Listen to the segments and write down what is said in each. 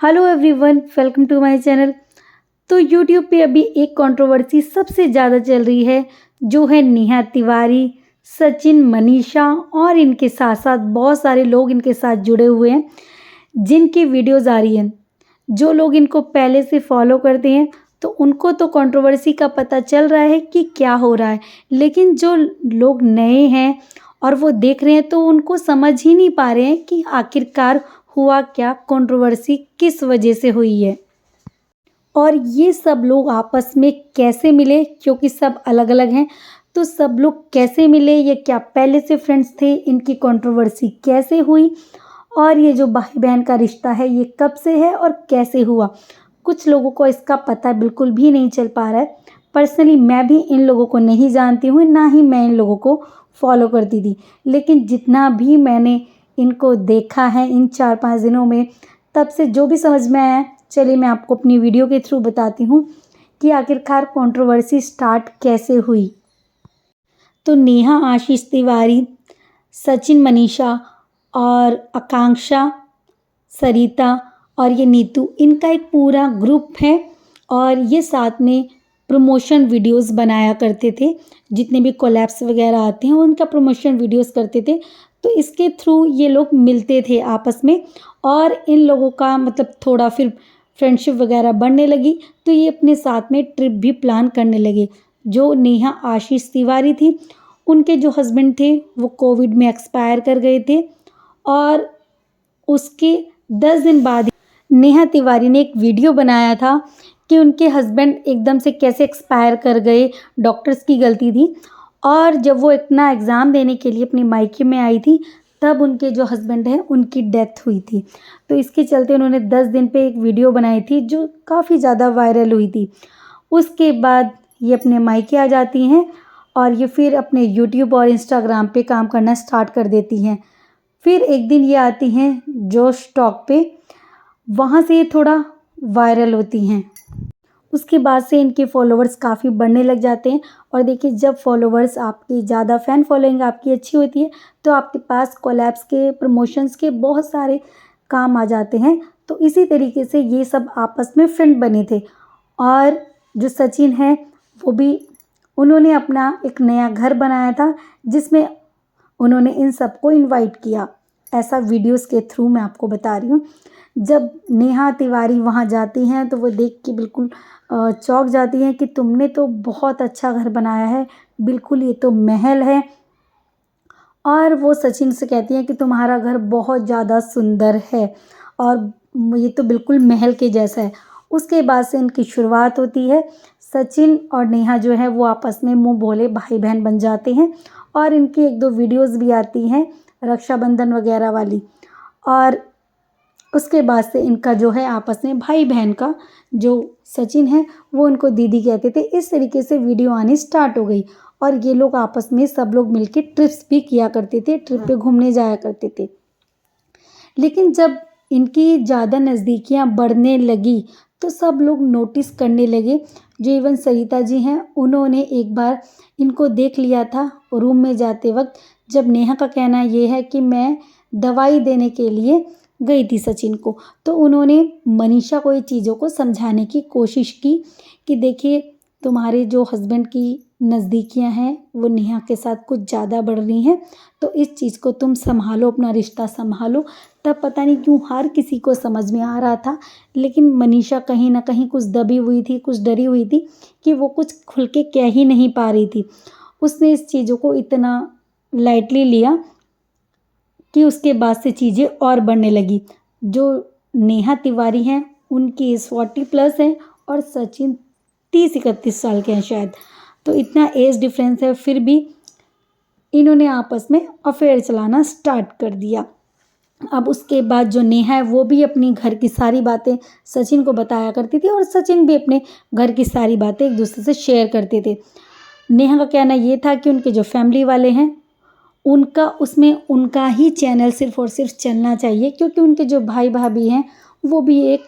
Hello everyone, welcome to my channel. तो YouTube पे अभी एक कंट्रोवर्सी सबसे ज़्यादा चल रही है, जो है नेहा तिवारी, सचिन, मनीषा और इनके साथ साथ बहुत सारे लोग इनके साथ जुड़े हुए हैं, जिनकी वीडियोज़ आ रही हैं। जो लोग इनको पहले से फॉलो करते हैं तो उनको तो कंट्रोवर्सी का पता चल रहा है कि क्या हो रहा है, लेकिन जो लोग नए हैं और वो देख रहे हैं तो उनको समझ ही नहीं पा रहे हैं कि आखिरकार हुआ क्या, कंट्रोवर्सी किस वजह से हुई है और ये सब लोग आपस में कैसे मिले, क्योंकि सब अलग अलग हैं। तो सब लोग कैसे मिले, ये क्या पहले से फ्रेंड्स थे, इनकी कंट्रोवर्सी कैसे हुई और ये जो भाई बहन का रिश्ता है ये कब से है और कैसे हुआ। कुछ लोगों को इसका पता बिल्कुल भी नहीं चल पा रहा है। पर्सनली मैं भी इन लोगों को नहीं जानती हूँ, ना ही मैं इन लोगों को फॉलो करती थी, लेकिन जितना भी मैंने इनको देखा है इन 4-5 दिनों में, तब से जो भी समझ में आया, चलिए मैं आपको अपनी वीडियो के थ्रू बताती हूँ कि आखिरकार कंट्रोवर्सी स्टार्ट कैसे हुई। तो नेहा आशीष तिवारी, सचिन मनीषा और आकांक्षा, सरिता और ये नीतू, इनका एक पूरा ग्रुप है और ये साथ में प्रमोशन वीडियोस बनाया करते थे। जितने भी कोलैब्स वगैरह आते हैं उनका प्रमोशन वीडियोस करते थे। तो इसके थ्रू ये लोग मिलते थे आपस में और इन लोगों का मतलब थोड़ा फिर फ्रेंडशिप वगैरह बढ़ने लगी, तो ये अपने साथ में ट्रिप भी प्लान करने लगे। जो नेहा आशीष तिवारी थी, उनके जो हस्बैंड थे वो कोविड में एक्सपायर कर गए थे और उसके 10 दिन बाद नेहा तिवारी ने एक वीडियो बनाया था कि उनके हस्बैंड एकदम से कैसे एक्सपायर कर गए, डॉक्टर्स की गलती थी। और जब वो अपना एग्ज़ाम देने के लिए अपने मायके में आई थी, तब उनके जो हस्बैंड हैं उनकी डेथ हुई थी। तो इसके चलते उन्होंने 10 दिन पे एक वीडियो बनाई थी जो काफ़ी ज़्यादा वायरल हुई थी। उसके बाद ये अपने मायके आ जाती हैं और ये फिर अपने यूट्यूब और इंस्टाग्राम पे काम करना स्टार्ट कर देती हैं। फिर एक दिन ये आती हैं जोश टॉक पे, वहाँ से ये थोड़ा वायरल होती हैं। उसके बाद से इनके फॉलोअर्स काफ़ी बढ़ने लग जाते हैं और देखिए, जब फॉलोअर्स आपकी ज़्यादा फ़ैन फॉलोइंग आपकी अच्छी होती है तो आपके पास कोलैब्स के, प्रमोशंस के बहुत सारे काम आ जाते हैं। तो इसी तरीके से ये सब आपस में फ्रेंड बने थे। और जो सचिन है वो भी, उन्होंने अपना एक नया घर बनाया था जिसमें उन्होंने इन सबको इनवाइट किया। ऐसा वीडियोस के थ्रू मैं आपको बता रही हूँ। जब नेहा तिवारी वहाँ जाती हैं तो वो देख के बिल्कुल चौंक जाती हैं कि तुमने तो बहुत अच्छा घर बनाया है, बिल्कुल ये तो महल है। और वो सचिन से कहती हैं कि तुम्हारा घर बहुत ज़्यादा सुंदर है और ये तो बिल्कुल महल के जैसा है। उसके बाद से इनकी शुरुआत होती है। सचिन और नेहा जो है वो आपस में मुँह बोले भाई बहन बन जाते हैं और इनकी 1-2 वीडियोज़ भी आती हैं रक्षाबंधन वगैरह वाली। और उसके बाद से इनका जो है आपस में भाई बहन का, जो सचिन है वो उनको दीदी कहते थे, इस तरीके से वीडियो आनी स्टार्ट हो गई। और ये लोग आपस में सब लोग मिलके ट्रिप्स भी किया करते थे, ट्रिप पे घूमने जाया करते थे। लेकिन जब इनकी ज़्यादा नज़दीकियाँ बढ़ने लगी तो सब लोग नोटिस करने लगे। जो इवन सरिता जी हैं, उन्होंने एक बार इनको देख लिया था रूम में जाते वक्त, जब नेहा का कहना ये है कि मैं दवाई देने के लिए गई थी सचिन को। तो उन्होंने मनीषा को ये चीज़ों को समझाने की कोशिश की कि देखिए, तुम्हारे जो हस्बैंड की नज़दीकियां हैं वो नेहा के साथ कुछ ज़्यादा बढ़ रही हैं, तो इस चीज़ को तुम संभालो, अपना रिश्ता संभालो। तब पता नहीं क्यों हर किसी को समझ में आ रहा था, लेकिन मनीषा कहीं ना कहीं कुछ दबी हुई थी, कुछ डरी हुई थी कि वो कुछ खुल के कह ही नहीं पा रही थी। उसने इस चीज़ों को इतना लाइटली लिया कि उसके बाद से चीज़ें और बढ़ने लगी। जो नेहा तिवारी हैं उनकी एज 40+ है और सचिन 30-31 साल के हैं शायद। तो इतना एज डिफरेंस है, फिर भी इन्होंने आपस में अफेयर चलाना स्टार्ट कर दिया। अब उसके बाद जो नेहा है वो भी अपनी घर की सारी बातें सचिन को बताया करती थी और सचिन भी अपने घर की सारी बातें एक दूसरे से शेयर करते थे। नेहा का कहना ये था कि उनके जो फैमिली वाले हैं उनका, उसमें उनका ही चैनल सिर्फ़ और सिर्फ चलना चाहिए, क्योंकि उनके जो भाई भाभी हैं वो भी एक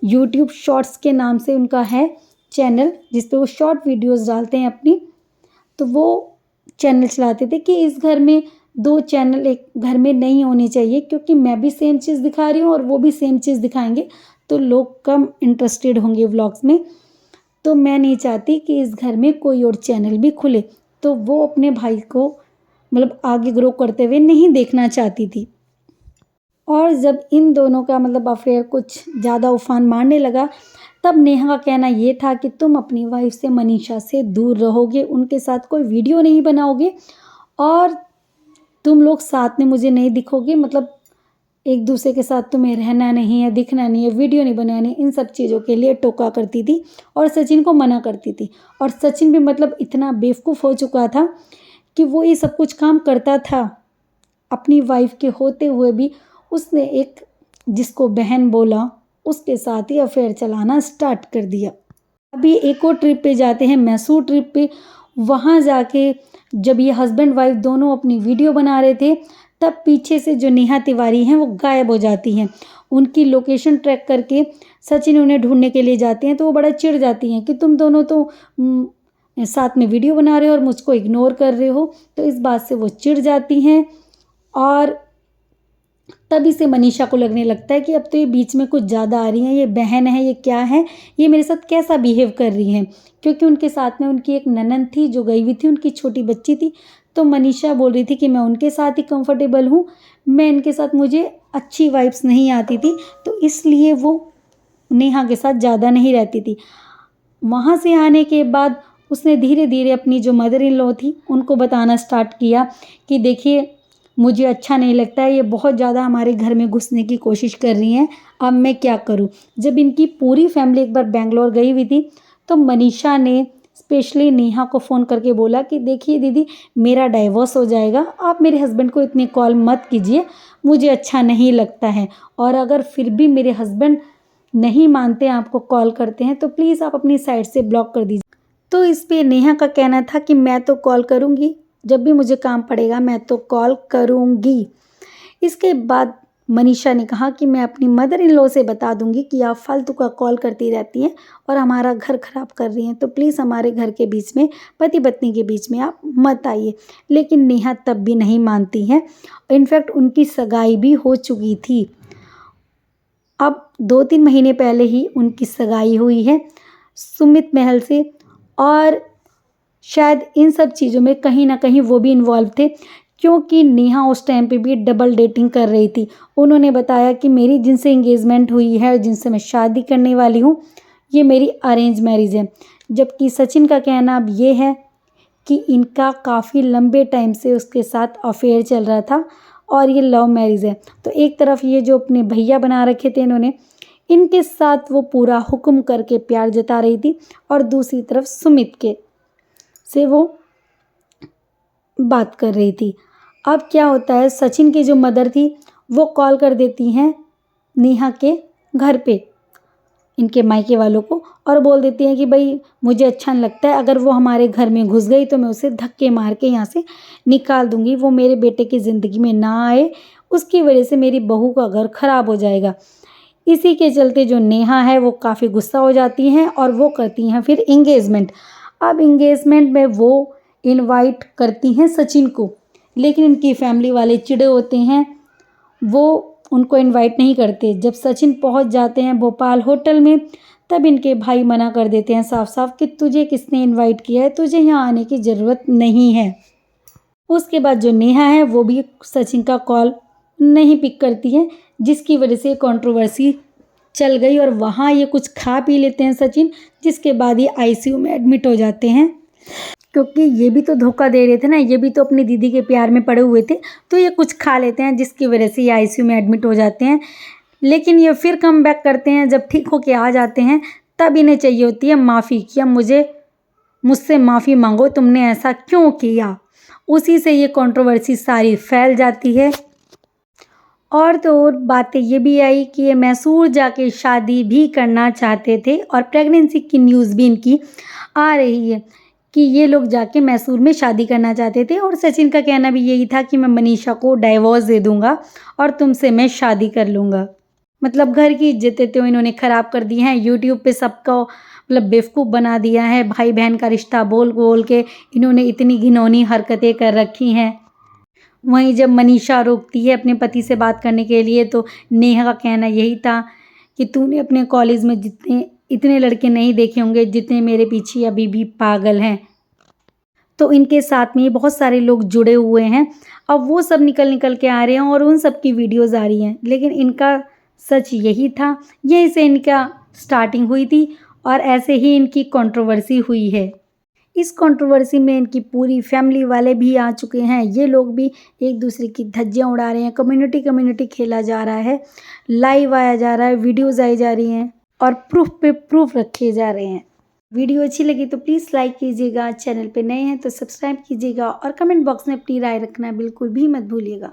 यूट्यूब शॉर्ट्स के नाम से उनका है चैनल, जिस पे वो शॉर्ट वीडियोस डालते हैं अपनी। तो वो चैनल चलाते थे कि इस घर में 2 चैनल एक घर में नहीं होने चाहिए, क्योंकि मैं भी सेम चीज़ दिखा रही हूँ और वो भी सेम चीज़ दिखाएंगे तो लोग कम इंटरेस्टेड होंगे व्लॉग्स में। तो मैं नहीं चाहती कि इस घर में कोई और चैनल भी खुले, तो वो अपने भाई को मतलब आगे ग्रो करते हुए नहीं देखना चाहती थी। और जब इन दोनों का मतलब अफेयर कुछ ज़्यादा उफान मारने लगा, तब नेहा का कहना ये था कि तुम अपनी वाइफ से, मनीषा से दूर रहोगे, उनके साथ कोई वीडियो नहीं बनाओगे और तुम लोग साथ में मुझे नहीं दिखोगे, मतलब एक दूसरे के साथ तुम्हें रहना नहीं है, दिखना नहीं है, वीडियो नहीं बनानी, इन सब चीज़ों के लिए टोका करती थी और सचिन को मना करती थी। और सचिन भी मतलब इतना बेवकूफ़ हो चुका था कि वो ये सब कुछ काम करता था अपनी वाइफ के होते हुए भी। उसने एक जिसको बहन बोला उसके साथ ही अफेयर चलाना स्टार्ट कर दिया। अभी एक और ट्रिप पे जाते हैं, मैसूर ट्रिप पे। वहाँ जाके जब ये हस्बैंड वाइफ दोनों अपनी वीडियो बना रहे थे, तब पीछे से जो नेहा तिवारी हैं वो गायब हो जाती हैं। उनकी लोकेशन ट्रैक करके सचिन उन्हें ढूंढने के लिए जाते हैं, तो वो बड़ा चिढ़ जाती हैं कि तुम दोनों तो साथ में वीडियो बना रहे हो और मुझको इग्नोर कर रहे हो। तो इस बात से वो चिढ़ जाती हैं और तभी से मनीषा को लगने लगता है कि अब तो ये बीच में कुछ ज़्यादा आ रही हैं, ये बहन है, ये क्या है, ये मेरे साथ कैसा बिहेव कर रही हैं। क्योंकि उनके साथ में उनकी एक ननद थी जो गई हुई थी, उनकी छोटी बच्ची थी। तो मनीषा बोल रही थी कि मैं उनके साथ ही कंफर्टेबल हूँ, मैं इनके साथ, मुझे अच्छी वाइब्स नहीं आती थी, तो इसलिए वो नेहा के साथ ज़्यादा नहीं रहती थी। वहाँ से आने के बाद उसने धीरे धीरे अपनी जो मदर इन लॉ थी उनको बताना स्टार्ट किया कि देखिए मुझे अच्छा नहीं लगता है, ये बहुत ज़्यादा हमारे घर में घुसने की कोशिश कर रही हैं, अब मैं क्या करूं। जब इनकी पूरी फैमिली एक बार बेंगलोर गई हुई थी, तो मनीषा ने स्पेशली नेहा को फ़ोन करके बोला कि देखिए दीदी, मेरा डाइवोर्स हो जाएगा, आप मेरे हस्बैंड को इतनी कॉल मत कीजिए, मुझे अच्छा नहीं लगता है, और अगर फिर भी मेरे हस्बैंड नहीं मानते हैं, आपको कॉल करते हैं, तो प्लीज़ आप अपनी साइड से ब्लॉक कर दीजिए। तो इस पे नेहा का कहना था कि मैं तो कॉल करूँगी, जब भी मुझे काम पड़ेगा मैं तो कॉल करूँगी। इसके बाद मनीषा ने कहा कि मैं अपनी मदर इन लॉ से बता दूंगी कि आप फालतू का कॉल करती रहती हैं और हमारा घर ख़राब कर रही हैं, तो प्लीज़ हमारे घर के बीच में, पति पत्नी के बीच में आप मत आइए। लेकिन नेहा तब भी नहीं मानती हैं। इनफैक्ट उनकी सगाई भी हो चुकी थी। अब 2-3 महीने पहले ही उनकी सगाई हुई है सुमित महल से, और शायद इन सब चीज़ों में कहीं ना कहीं वो भी इन्वॉल्व थे, क्योंकि नेहा उस टाइम पे भी डबल डेटिंग कर रही थी। उन्होंने बताया कि मेरी जिनसे एंगेजमेंट हुई है, जिनसे मैं शादी करने वाली हूँ, ये मेरी अरेंज मैरिज है। जबकि सचिन का कहना अब ये है कि इनका काफ़ी लंबे टाइम से उसके साथ अफेयर चल रहा था और ये लव मैरिज है। तो एक तरफ ये जो अपने भैया बना रखे थे इन्होंने, इनके साथ वो पूरा हुक्म करके प्यार जता रही थी, और दूसरी तरफ सुमित के से वो बात कर रही थी। अब क्या होता है, सचिन की जो मदर थी वो कॉल कर देती हैं नेहा के घर पे, इनके मायके वालों को, और बोल देती हैं कि भाई मुझे अच्छा नहीं लगता है, अगर वो हमारे घर में घुस गई तो मैं उसे धक्के मार के यहाँ से निकाल दूँगी, वो मेरे बेटे की ज़िंदगी में ना आए, उसकी वजह से मेरी बहू का घर ख़राब हो जाएगा। इसी के चलते जो नेहा है वो काफ़ी गुस्सा हो जाती हैं और वो करती हैं फिर एंगेजमेंट। अब एंगेजमेंट में वो इनवाइट करती हैं सचिन को, लेकिन इनकी फैमिली वाले चिढ़े होते हैं, वो उनको इनवाइट नहीं करते। जब सचिन पहुंच जाते हैं भोपाल होटल में, तब इनके भाई मना कर देते हैं साफ साफ कि तुझे किसने इनवाइट किया है, तुझे यहाँ आने की ज़रूरत नहीं है। उसके बाद जो नेहा है वो भी सचिन का कॉल नहीं पिक करती है, जिसकी वजह से कंट्रोवर्सी चल गई और वहाँ ये कुछ खा पी लेते हैं सचिन, जिसके बाद ये आईसीयू में एडमिट हो जाते हैं। क्योंकि ये भी तो धोखा दे रहे थे ना, ये भी तो अपनी दीदी के प्यार में पड़े हुए थे, तो ये कुछ खा लेते हैं जिसकी वजह से ये आईसीयू में एडमिट हो जाते हैं। लेकिन ये फिर कम बैक करते हैं, जब ठीक होके आ जाते हैं तब इन्हें चाहिए होती है माफ़ी, कि अब मुझसे माफ़ी मांगो, तुमने ऐसा क्यों किया। उसी से ये कंट्रोवर्सी सारी फैल जाती है। और तो और बातें ये भी आई कि ये मैसूर जाके शादी भी करना चाहते थे, और प्रेगनेंसी की न्यूज़ भी इनकी आ रही है कि ये लोग जाके मैसूर में शादी करना चाहते थे। और सचिन का कहना भी यही था कि मैं मनीषा को डाइवोर्स दे दूंगा और तुमसे मैं शादी कर लूँगा। मतलब घर की इज्जतें तो इन्होंने ख़राब कर दी हैं, यूट्यूब पे सबको मतलब बेवकूफ़ बना दिया है, भाई बहन का रिश्ता बोल बोल के इन्होंने इतनी घिनौनी हरकतें कर रखी हैं। वहीं जब मनीषा रोकती है अपने पति से बात करने के लिए, तो नेहा का कहना यही था कि तूने अपने कॉलेज में इतने लड़के नहीं देखे होंगे जितने मेरे पीछे अभी भी पागल हैं। तो इनके साथ में बहुत सारे लोग जुड़े हुए हैं। अब वो सब निकल के आ रहे हैं और उन सब की वीडियोज़ आ रही हैं, लेकिन इनका सच यही था, यहीं से इनका स्टार्टिंग हुई थी और ऐसे ही इनकी कंट्रोवर्सी हुई है। इस कंट्रोवर्सी में इनकी पूरी फैमिली वाले भी आ चुके हैं। ये लोग भी एक दूसरे की धज्जियां उड़ा रहे हैं। कम्युनिटी खेला जा रहा है, लाइव आया जा रहा है, वीडियोज़ आई जा रही हैं और प्रूफ पे प्रूफ रखे जा रहे हैं। वीडियो अच्छी लगी तो प्लीज़ लाइक कीजिएगा, चैनल पे नए हैं तो सब्सक्राइब कीजिएगा और कमेंट बॉक्स में अपनी राय रखना बिल्कुल भी मत भूलिएगा।